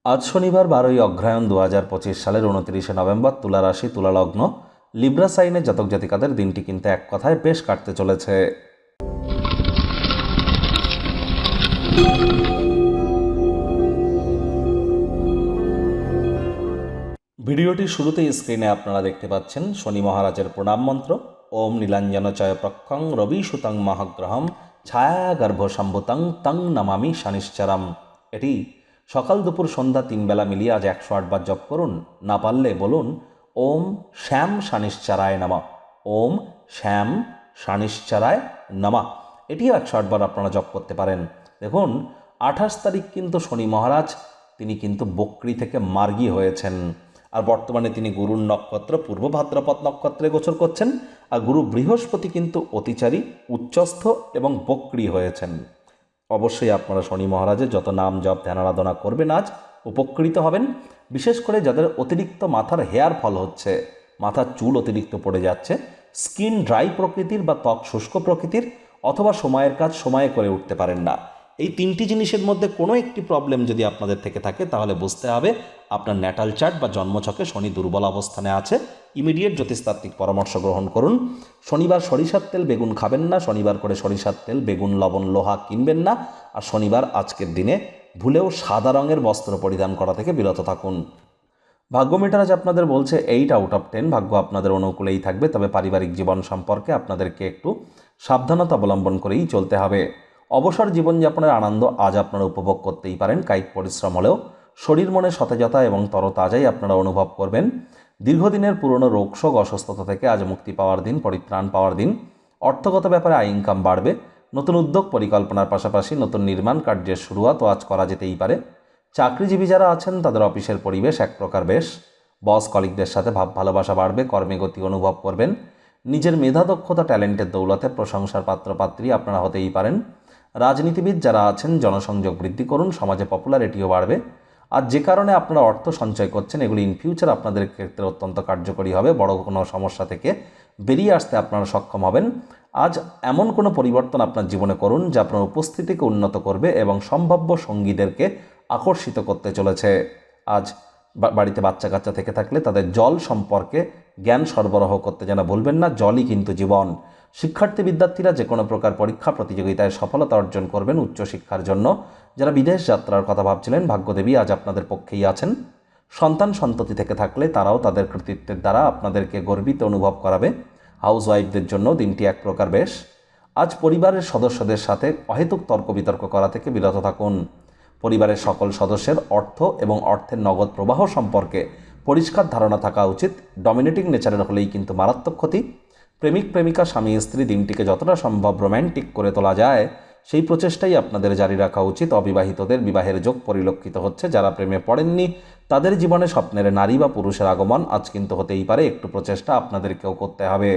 আজ শনিবার 12ই অগ্রহায়ণ 2025 সালের 29শে নভেম্বর, তুলা রাশি, তুলা লগ্ন, লিব্রা সাইনের জাতক জাতিকাদের দিনটি কিন্তু এক কথায় বেশ কাটতে চলেছে। ভিডিওটির শুরুতেই স্ক্রিনে আপনারা দেখতে পাচ্ছেন শনি মহারাজের প্রণাম মন্ত্র। ওম নীলাঞ্জন চয় প্রক্ষং রবি সুতং মহাগ্রহম ছায়াগর্ভ সম্ভুতং তং নমামি শনিশ্চরম। এটি সকাল দুপুর সন্ধ্যা 3 বেলা মিলিয়ে আজ 108 বার জপ করুন। না পারলে বলুন ওম শ্যাম শনিশ্চরায় নমঃ, ওম শ্যাম শনিশ্চরায় নমঃ। এটিও 108 বার আপনারা জপ করতে পারেন। দেখুন, 28 তারিখ কিন্তু শনি মহারাজ তিনি কিন্তু বক্রী থেকে মার্গী হয়েছেন, আর বর্তমানে তিনি গুরুর নক্ষত্র পূর্ব ভাদ্রপদ নক্ষত্রে গোচর করছেন। আর গুরু বৃহস্পতি কিন্তু অতিচারী, উচ্চস্থ এবং বক্রী হয়েছেন। অবশ্যই আপনারা শনি মহারাজের যত নাম জপ ধ্যান আরাধনা করবেন আজ উপকৃত হবেন। বিশেষ করে যাদের অতিরিক্ত মাথার হেয়ার ফল হচ্ছে, মাথার চুল অতিরিক্ত পড়ে যাচ্ছে, স্কিন ড্রাই প্রকৃতির বা ত্বক শুষ্ক প্রকৃতির, অথবা সময়ের কাজ সময়ে করে উঠতে পারেন না, এই তিনটি জিনিসের মধ্যে কোনো একটি প্রবলেম যদি আপনাদের থেকে থাকে তাহলে বুঝতে হবে আপনার ন্যাটাল চার্ট বা জন্মছকে শনি দুর্বল অবস্থানে আছে। ইমিডিয়েট জ্যোতিষতাত্ত্বিক পরামর্শ গ্রহণ করুন। শনিবার সরিষার তেল বেগুন খাবেন না, শনিবার করে সরিষার তেল বেগুন লবণ লোহা কিনবেন না, আর শনিবার আজকের দিনে ভুলেও সাদা রঙের বস্ত্র পরিধান করা থেকে বিরত থাকুন। ভাগ্য মিটার আজ আপনাদের বলছে 8 আউট অফ 10, ভাগ্য আপনাদের অনুকূলেই থাকবে, তবে পারিবারিক জীবন সম্পর্কে আপনাদেরকে একটু সাবধানতা অবলম্বন করেই চলতে হবে। অবসর জীবনযাপনের আনন্দ আজ আপনারা উপভোগ করতেই পারেন। কায়িক পরিশ্রম হলেও শরীর মনে সতেজতা এবং তরতাজাই আপনারা অনুভব করবেন। দীর্ঘদিনের পুরনো রোগশোক অসুস্থতা থেকে আজ মুক্তি পাওয়ার দিন, পরিত্রাণ পাওয়ার দিন। অর্থগত ব্যাপারে আয় ইনকাম বাড়বে। নতুন উদ্যোগ পরিকল্পনার পাশাপাশি নতুন নির্মাণ কার্যের শুরুয়াতও আজ করা যেতেই পারে। চাকরিজীবী যারা আছেন তাদের অফিসের পরিবেশ এক প্রকার বেশ। বস কলিগদের সাথে ভাব ভালোবাসা বাড়বে, কর্মে গতি অনুভব করবেন। নিজের মেধা দক্ষতা ট্যালেন্টের দৌলতে প্রশংসার পাত্রপাত্রী আপনারা হতেই পারেন। রাজনীতিবিদ যারা আছেন জনসংযোগ বৃদ্ধি করুন, সমাজে পপুলারিটিও বাড়বে। আর যে কারণে আপনারা অর্থ সঞ্চয় করছেন এগুলি ইন ফিউচার আপনাদের ক্ষেত্রে অত্যন্ত কার্যকরী হবে। বড় কোনো সমস্যা থেকে বেরিয়ে আসতে আপনারা সক্ষম হবেন। আজ এমন কোনো পরিবর্তন আপনার জীবনে করুন যা আপনার উপস্থিতিকে উন্নত করবে এবং সম্ভাব্য সঙ্গীদেরকে আকর্ষিত করতে চলেছে। আজ বাড়িতে বাচ্চা কাচ্চা থেকে থাকলে তাদের জল সম্পর্কে জ্ঞান সরবরাহ করতে যেন ভুলবেন না। জলই কিন্তু জীবন। শিক্ষার্থী বিদ্যার্থীরা যে কোনো প্রকার পরীক্ষা প্রতিযোগিতায় সফলতা অর্জন করবেন উচ্চশিক্ষার জন্য। যারা বিদেশ যাত্রার কথা ভাবছিলেন, ভাগ্যদেবী আজ আপনাদের পক্ষেই আছেন। সন্তান সন্ততি থেকে থাকলে তারাও তাদের কৃতিত্বের দ্বারা আপনাদেরকে গর্বিত অনুভব করাবে। হাউস ওয়াইফদের জন্য দিনটি এক প্রকার বেশ। আজ পরিবারের সদস্যদের সাথে অহেতুক তর্ক বিতর্ক করা থেকে বিরত থাকুন। পরিবারের সকল সদস্যের অর্থ এবং অর্থের নগদ প্রবাহ সম্পর্কে পরিষ্কার ধারণা থাকা উচিত। ডমিনেটিং নেচারের হলেই কিন্তু মারাত্মক ক্ষতি। প্রেমিক প্রেমিকা স্বামী স্ত্রী দিনটিকে যতটা সম্ভব রোম্যান্টিক করে তোলা যায় সেই প্রচেষ্টাই আপনাদের জারি রাখা উচিত। অবিবাহিতদের বিবাহের যোগ পরিলক্ষিত হচ্ছে। যারা প্রেমে পড়েননি তাদের জীবনে স্বপ্নের নারী বা পুরুষের আগমন আজ কিন্তু হতেই পারে। একটু প্রচেষ্টা আপনাদেরকেও করতে হবে।